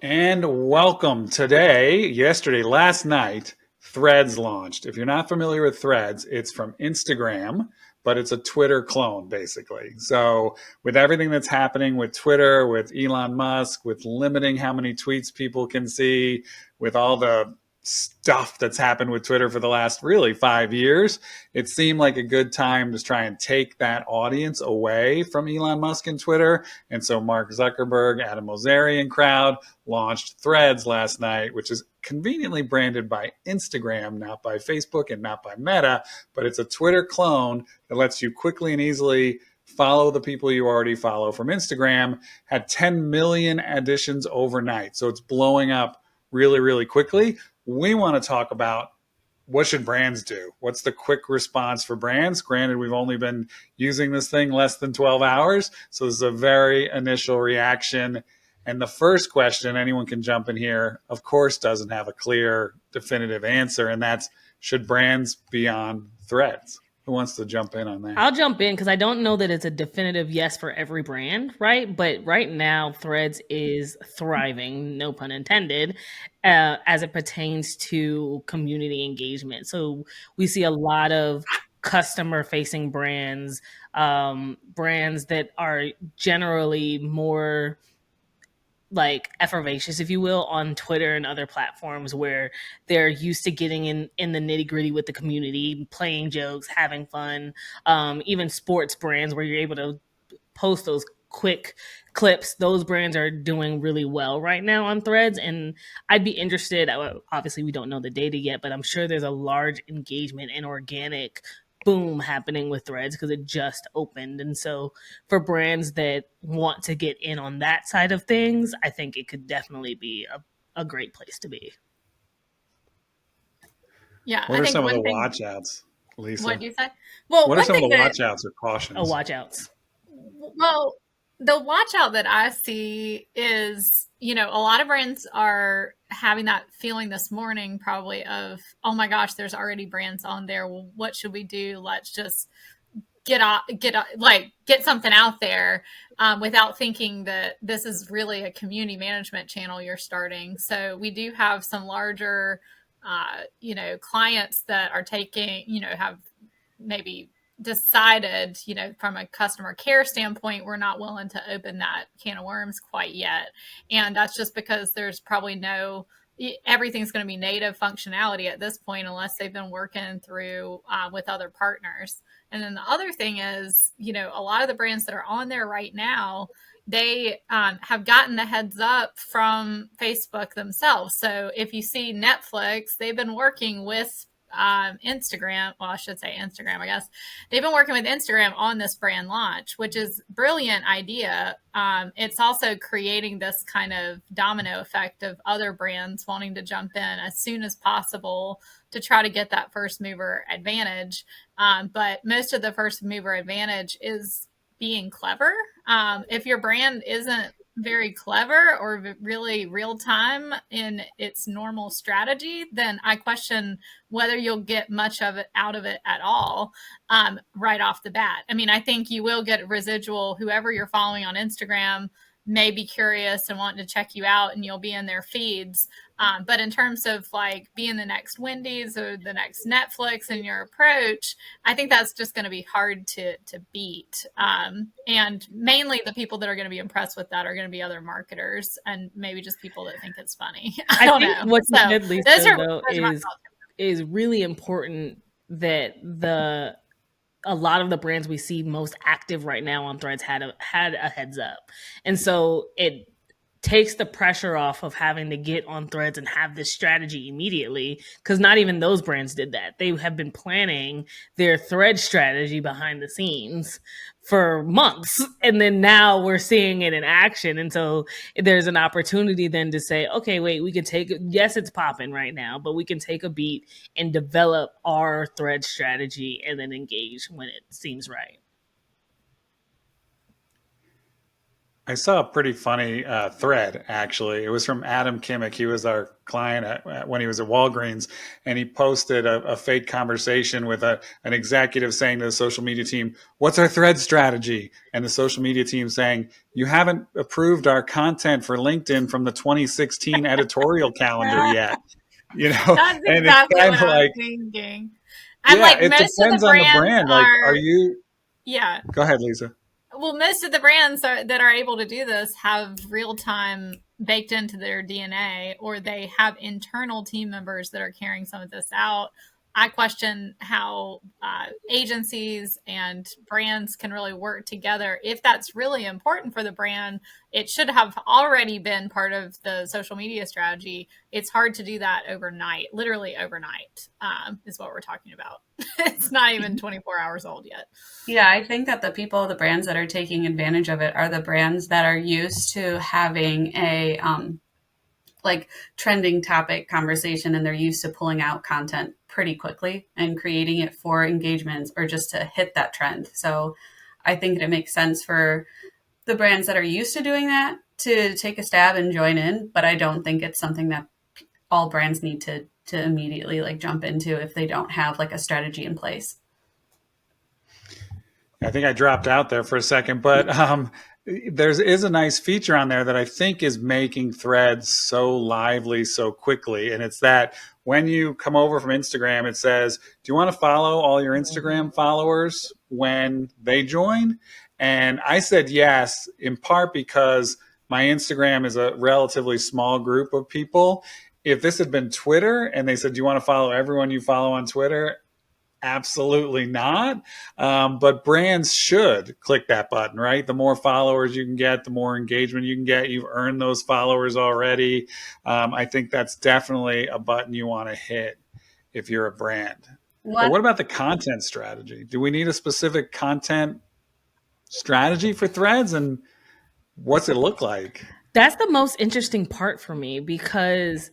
And welcome last night, Threads launched. If you're not familiar with Threads, it's from Instagram, but it's a Twitter clone, basically. So, with everything that's happening with Twitter, with Elon Musk, with limiting how many tweets people can see, with all the stuff that's happened with Twitter for the last really 5 years, it seemed like a good time to try and take that audience away from Elon Musk and Twitter. And so, Mark Zuckerberg, Adam Mosseri crowd launched Threads last night, which is conveniently branded by Instagram, not by Facebook and not by Meta, but it's a Twitter clone that lets you quickly and easily follow the people you already follow from Instagram. Had 10 million additions overnight. So it's blowing up really, really quickly. We want to talk about what should brands do? What's the quick response for brands? Granted, we've only been using this thing less than 12 hours. So this is a very initial reaction. And the first question, anyone can jump in here, of course, doesn't have a clear, definitive answer. And that's, should brands be on Threads? Who wants to jump in on that? I'll jump in because I don't know that it's a definitive yes for every brand, right? But right now, Threads is thriving, no pun intended, as it pertains to community engagement. So we see a lot of customer-facing brands, brands that are generally more like effervescent, if you will, on Twitter and other platforms where they're used to getting in the nitty gritty with the community, playing jokes, having fun. Even sports brands where you're able to post those quick clips, those brands are doing really well right now on Threads. And I'd be interested, obviously we don't know the data yet, but I'm sure there's a large engagement and organic boom happening with Threads because it just opened. And so for brands that want to get in on that side of things, I think it could definitely be a great place to be. Yeah, What I are think some of one the thing. watch outs, Lisa? What do you say? Well, What are one some of thing the that watch outs or cautions? Watch outs. well, the watch out that I see is, a lot of brands are having that feeling this morning probably of, oh my gosh, there's already brands on there. Well, what should we do? Let's just get something out there without thinking that this is really a community management channel you're starting. So we do have some larger, clients that are taking, have maybe decided, from a customer care standpoint, we're not willing to open that can of worms quite yet. And that's just because there's probably everything's going to be native functionality at this point, unless they've been working through with other partners. And then the other thing is, a lot of the brands that are on there right now, they have gotten the heads up from Facebook themselves. So if you see Netflix, they've been working with Instagram. Well, I should say Instagram, I guess. They've been working with Instagram on this brand launch, which is a brilliant idea. It's also creating this kind of domino effect of other brands wanting to jump in as soon as possible to try to get that first mover advantage. But most of the first mover advantage is being clever. If your brand isn't very clever or really real time in its normal strategy, then I question whether you'll get much of it out of it at all right off the bat. I mean, I think you will get residual. Whoever you're following on Instagram may be curious and wanting to check you out, and you'll be in their feeds. But in terms of like being the next Wendy's or the next Netflix in your approach, I think that's just going to be hard to beat. And mainly the people that are going to be impressed with that are going to be other marketers and maybe just people that think it's funny. I don't think know. what you So said, Lisa, though, is really important that a lot of the brands we see most active right now on Threads had a heads up. And so it takes the pressure off of having to get on Threads and have this strategy immediately, because not even those brands did that. They have been planning their Thread strategy behind the scenes for months, and then now we're seeing it in action. And so there's an opportunity then to say, okay, wait, we can take it. Yes, it's popping right now, but we can take a beat and develop our Thread strategy and then engage when it seems right. I saw a pretty funny thread, actually. It was from Adam Kimmick. He was our client when he was at Walgreens, and he posted a fake conversation with an executive saying to the social media team, "What's our thread strategy?" And the social media team saying, "You haven't approved our content for LinkedIn from the 2016 editorial calendar yet." You know, That's and it's exactly kind what of I was like, thinking. And yeah, like it most of the depends on the brands brand. Like, are are, you, yeah. go ahead, Lisa. Well, most of the brands that are able to do this have real time baked into their DNA, or they have internal team members that are carrying some of this out. I question how agencies and brands can really work together. If that's really important for the brand, it should have already been part of the social media strategy. It's hard to do that overnight, literally overnight, is what we're talking about. It's not even 24 hours old yet. Yeah, I think that the brands that are taking advantage of it are the brands that are used to having a like trending topic conversation, and they're used to pulling out content pretty quickly and creating it for engagements or just to hit that trend. So I think it makes sense for the brands that are used to doing that to take a stab and join in, but I don't think it's something that all brands need to immediately like jump into if they don't have like a strategy in place. I think I dropped out there for a second, but there is a nice feature on there that I think is making threads so lively so quickly. And it's that when you come over from Instagram, it says, "Do you want to follow all your Instagram followers when they join?" And I said yes, in part because my Instagram is a relatively small group of people. If this had been Twitter and they said, "Do you want to follow everyone you follow on Twitter?" Absolutely not. But brands should click that button, right? The more followers you can get, the more engagement you can get. You've earned those followers already. I think that's definitely a button you want to hit if you're a brand. But What what about the content strategy? Do we need a specific content strategy for threads, and what's it look like? That's the most interesting part for me because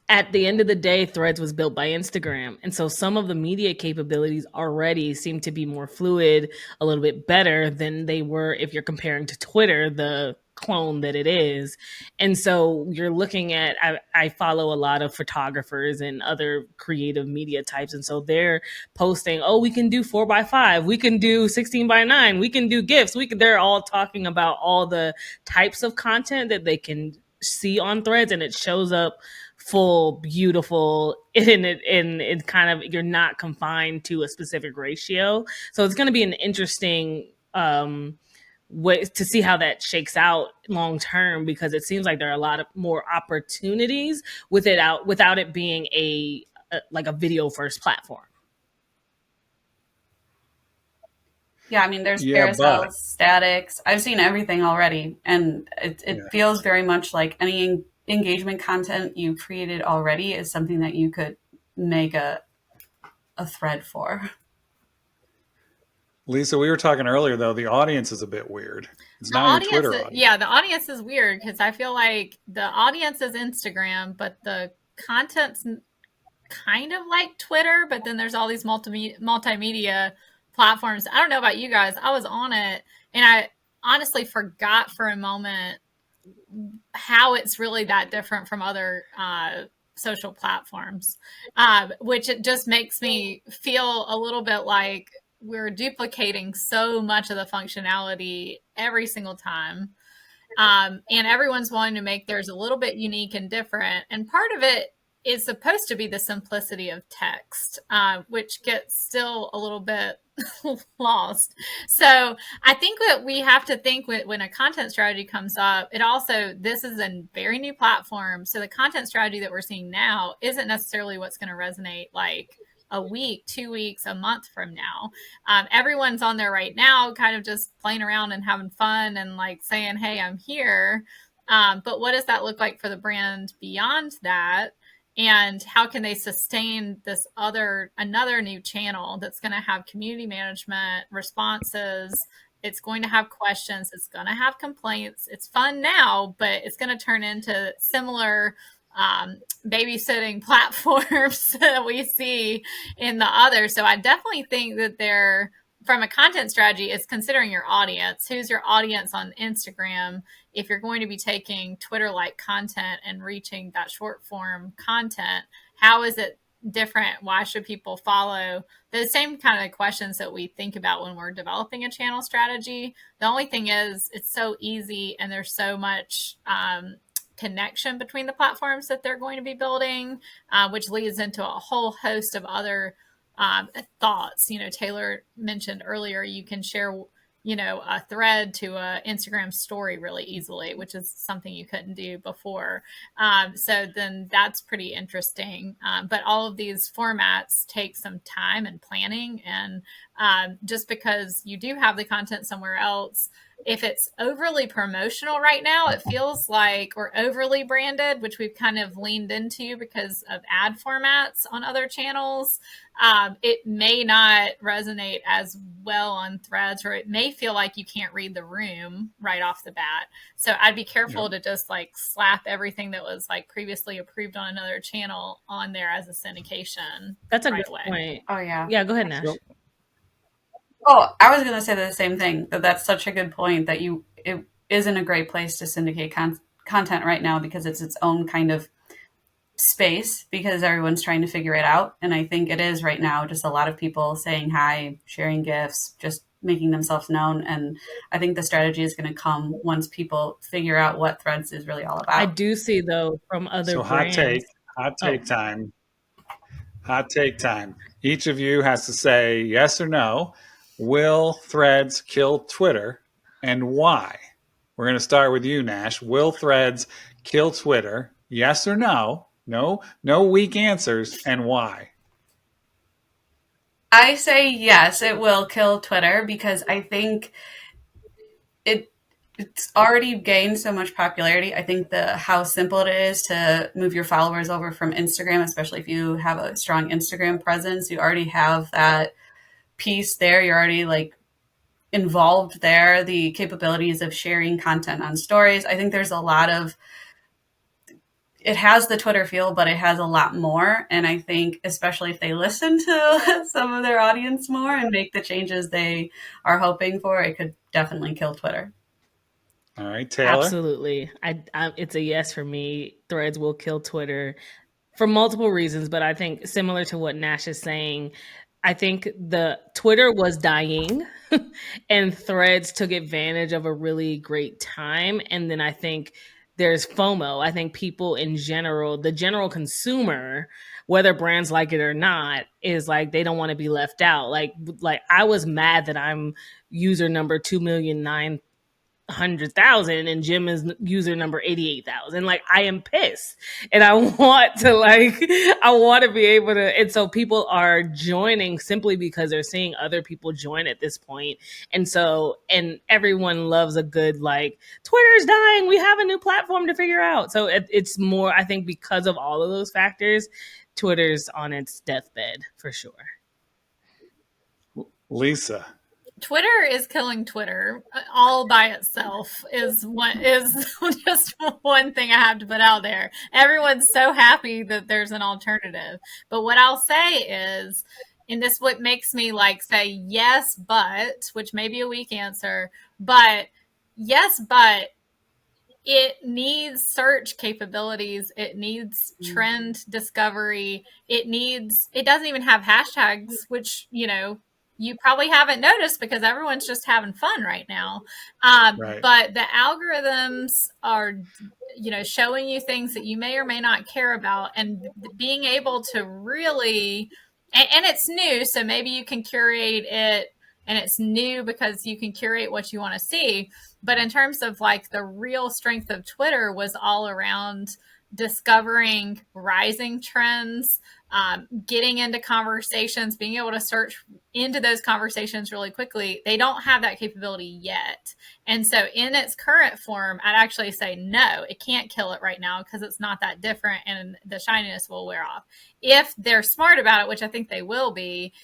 at the end of the day, Threads was built by Instagram. And so some of the media capabilities already seem to be more fluid, a little bit better than they were if you're comparing to Twitter, the clone that it is. And so you're looking at, I follow a lot of photographers and other creative media types. And so they're posting, oh, we can do 4x5, we can do 16x9, we can do GIFs. They're all talking about all the types of content that they can see on Threads, and it shows up full, beautiful, and it kind of, you're not confined to a specific ratio. So it's going to be an interesting way to see how that shakes out long term, because it seems like there are a lot of more opportunities without it being a like a video first platform. Yeah, I mean, there's Yeah, but carousels, statics. I've seen everything already, and it yeah. feels very much like any engagement content you created already is something that you could make a thread for. Lisa, we were talking earlier though. The audience is a bit weird. It's The not your audience, Twitter audience. yeah, the audience is weird because I feel like the audience is Instagram, but the content's kind of like Twitter, but then there's all these multimedia platforms. I don't know about you guys. I was on it and I honestly forgot for a moment how it's really that different from other social platforms, which it just makes me feel a little bit like we're duplicating so much of the functionality every single time. And everyone's wanting to make theirs a little bit unique and different. And part of it is supposed to be the simplicity of text, which gets still a little bit lost. So I think that we have to think when a content strategy comes up, this is a very new platform. So the content strategy that we're seeing now isn't necessarily what's going to resonate like a week, 2 weeks, a month from now. Everyone's on there right now, kind of just playing around and having fun and like saying, hey, I'm here. But what does that look like for the brand beyond that? And how can they sustain another new channel that's going to have community management, responses? It's going to have questions. It's going to have complaints. It's fun now, but it's going to turn into similar babysitting platforms that we see in the others. So I definitely think that there from a content strategy, is considering your audience. Who's your audience on Instagram? If you're going to be taking Twitter-like content and reaching that short form content, how is it different? Why should people follow? The same kind of questions that we think about when we're developing a channel strategy. The only thing is, it's so easy, and there's so much connection between the platforms that they're going to be building, which leads into a whole host of other thoughts. Taylor mentioned earlier, you can share a thread to a Instagram story really easily, which is something you couldn't do before. So then that's pretty interesting. But all of these formats take some time and planning. And just because you do have the content somewhere else, if it's overly promotional right now, it feels like, or overly branded, which we've kind of leaned into because of ad formats on other channels, it may not resonate as well on Threads, or it may feel like you can't read the room right off the bat. So I'd be careful to just like slap everything that was like previously approved on another channel on there as a syndication. That's a good point. Oh, yeah. Yeah, go ahead, Nash. Oh, I was going to say the same thing. That's such a good point, that it isn't a great place to syndicate content right now, because it's its own kind of space, because everyone's trying to figure it out. And I think it is right now just a lot of people saying hi, sharing gifts, just making themselves known. And I think the strategy is going to come once people figure out what Threads is really all about. I do see, though, from other brands. Hot take time. Hot take time. Each of you has to say yes or no. Will Threads kill Twitter, and why? We're going to start with you, Nash. Will Threads kill Twitter? Yes or no? No weak answers, and why? I say yes, it will kill Twitter, because I think it's already gained so much popularity. I think how simple it is to move your followers over from Instagram, especially if you have a strong Instagram presence. You already have that piece there. You're already like involved there. The capabilities of sharing content on stories. I think there's a lot of, it has the Twitter feel, but it has a lot more. And I think, especially if they listen to some of their audience more and make the changes they are hoping for, it could definitely kill Twitter. All right, Taylor? Absolutely. It's a yes for me. Threads will kill Twitter for multiple reasons, but I think similar to what Nash is saying, I think the Twitter was dying and Threads took advantage of a really great time. And then I think there's FOMO. I think people in general, the general consumer, whether brands like it or not, is like, they don't want to be left out. Like I was mad that I'm user number 2,900,000 and Jim is user number 88,000. Like, I am pissed, and I want to be able to. And so people are joining simply because they're seeing other people join at this point. And everyone loves a good, like, Twitter's dying, we have a new platform to figure out. So it's more, I think, because of all of those factors, Twitter's on its deathbed for sure. Lisa? Twitter is killing Twitter all by itself is just one thing I have to put out there. Everyone's so happy that there's an alternative. But what I'll say is, and this what makes me like say yes, but, which may be a weak answer, but yes, but it needs search capabilities. It needs trend discovery. It doesn't even have hashtags, which, you probably haven't noticed because everyone's just having fun right now. Right. But the algorithms are, showing you things that you may or may not care about, and being able to really, and it's new, so maybe you can curate it, and it's new because you can curate what you want to see. But in terms of like the real strength of Twitter was all around discovering rising trends, getting into conversations, being able to search into those conversations really quickly. They don't have that capability yet. And so in its current form, I'd actually say no, it can't kill it right now because it's not that different and the shininess will wear off. If they're smart about it, which I think they will be,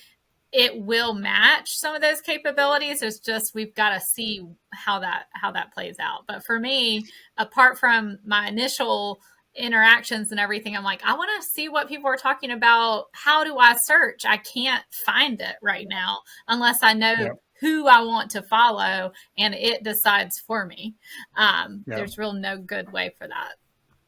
it will match some of those capabilities. It's just, we've got to see how that plays out. But for me, apart from my initial interactions and everything, I'm like, I want to see what people are talking about. How do I search? I can't find it right now unless I know who I want to follow and it decides for me. There's real no good way for that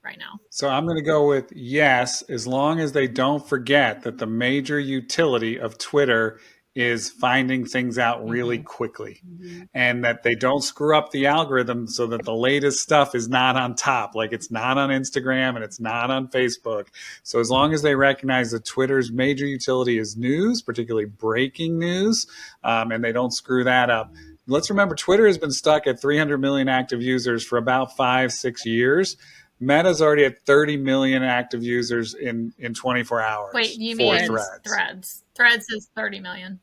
right now. So I'm going to go with yes, as long as they don't forget that the major utility of Twitter is finding things out really quickly, and that they don't screw up the algorithm so that the latest stuff is not on top, like it's not on Instagram and it's not on Facebook. So as long as they recognize that Twitter's major utility is news, particularly breaking news, and they don't screw that up. Let's remember, Twitter has been stuck at 300 million active users for about 5-6 years. Meta's already at 30 million active users in 24 hours. Wait, you mean Threads? Threads is 30 million.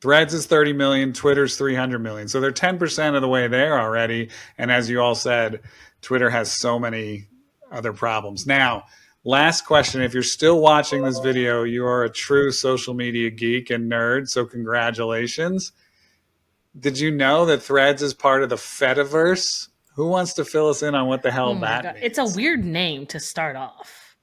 Threads is 30 million. Twitter's 300 million. So they're 10% of the way there already. And as you all said, Twitter has so many other problems. Now, last question. If you're still watching this video, you are a true social media geek and nerd. So congratulations. Did you know that Threads is part of the Fediverse? Who wants to fill us in on what the hell that means? It's a weird name to start off.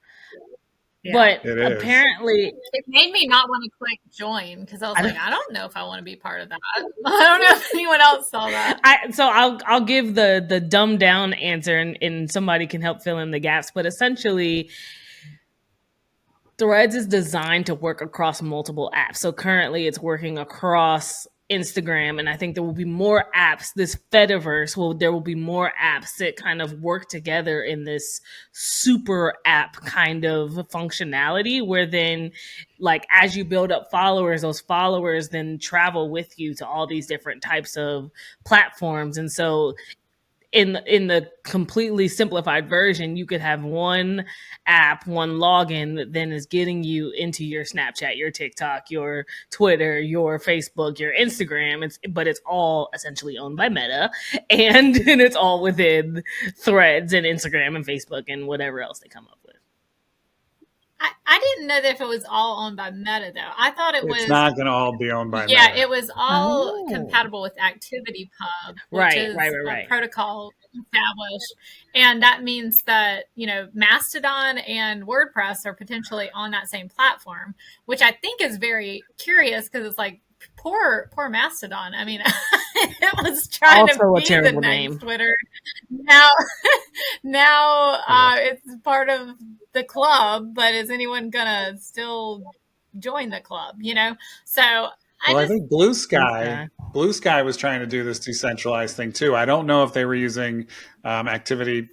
But apparently it made me not want to click join because I was like, I don't know if I want to be part of that. I don't know if anyone else saw that. So I'll give the dumbed down answer and somebody can help fill in the gaps. But essentially, Threads is designed to work across multiple apps. So currently it's working across Instagram, and I think there will be more apps. This Fediverse there will be more apps that kind of work together in this super app kind of functionality, where then, like, as you build up followers, those followers then travel with you to all these different types of platforms. And so in the completely simplified version, you could have one app, one login that then is getting you into your Snapchat, your TikTok, your Twitter, your Facebook, your Instagram. But it's all essentially owned by Meta, and it's all within Threads and Instagram and Facebook and whatever else they come up with. I didn't know that if it was all owned by Meta, though. I thought it's not going to all be owned by Meta. Yeah, it was all compatible with ActivityPub, which is a protocol established. And that means that, Mastodon and WordPress are potentially on that same platform, which I think is very curious because it's like, poor Mastodon. I mean, it was trying also to be the next name. Twitter. Now it's part of the club, but is anyone gonna still join the club? So I think Blue Sky was trying to do this decentralized thing too. I don't know if they were using ActivityPub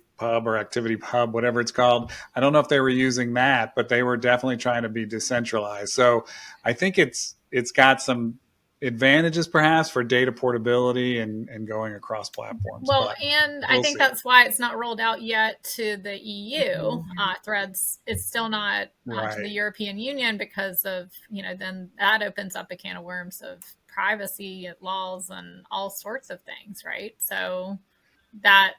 or Activity Hub, whatever it's called. I don't know if they were using that, but they were definitely trying to be decentralized. So I think it's got some advantages perhaps for data portability and going across platforms. Well, and I think that's why it's not rolled out yet to the EU. Threads is still not to the European Union because of, then that opens up a can of worms of privacy laws and all sorts of things, right? So that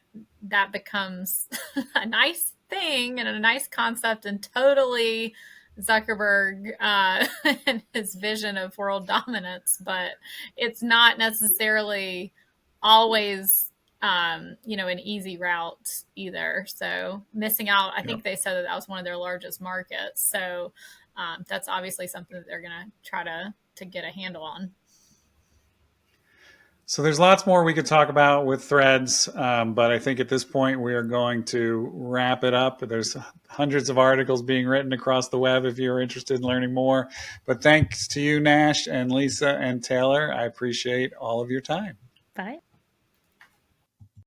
becomes a nice thing and a nice concept and totally Zuckerberg and his vision of world dominance, but it's not necessarily always an easy route either. So missing out, I think they said that was one of their largest markets. So that's obviously something that they're going to try to get a handle on. So there's lots more we could talk about with Threads, but I think at this point we are going to wrap it up. There's hundreds of articles being written across the web if you're interested in learning more. But thanks to you, Nash and Lisa and Taylor. I appreciate all of your time. Bye.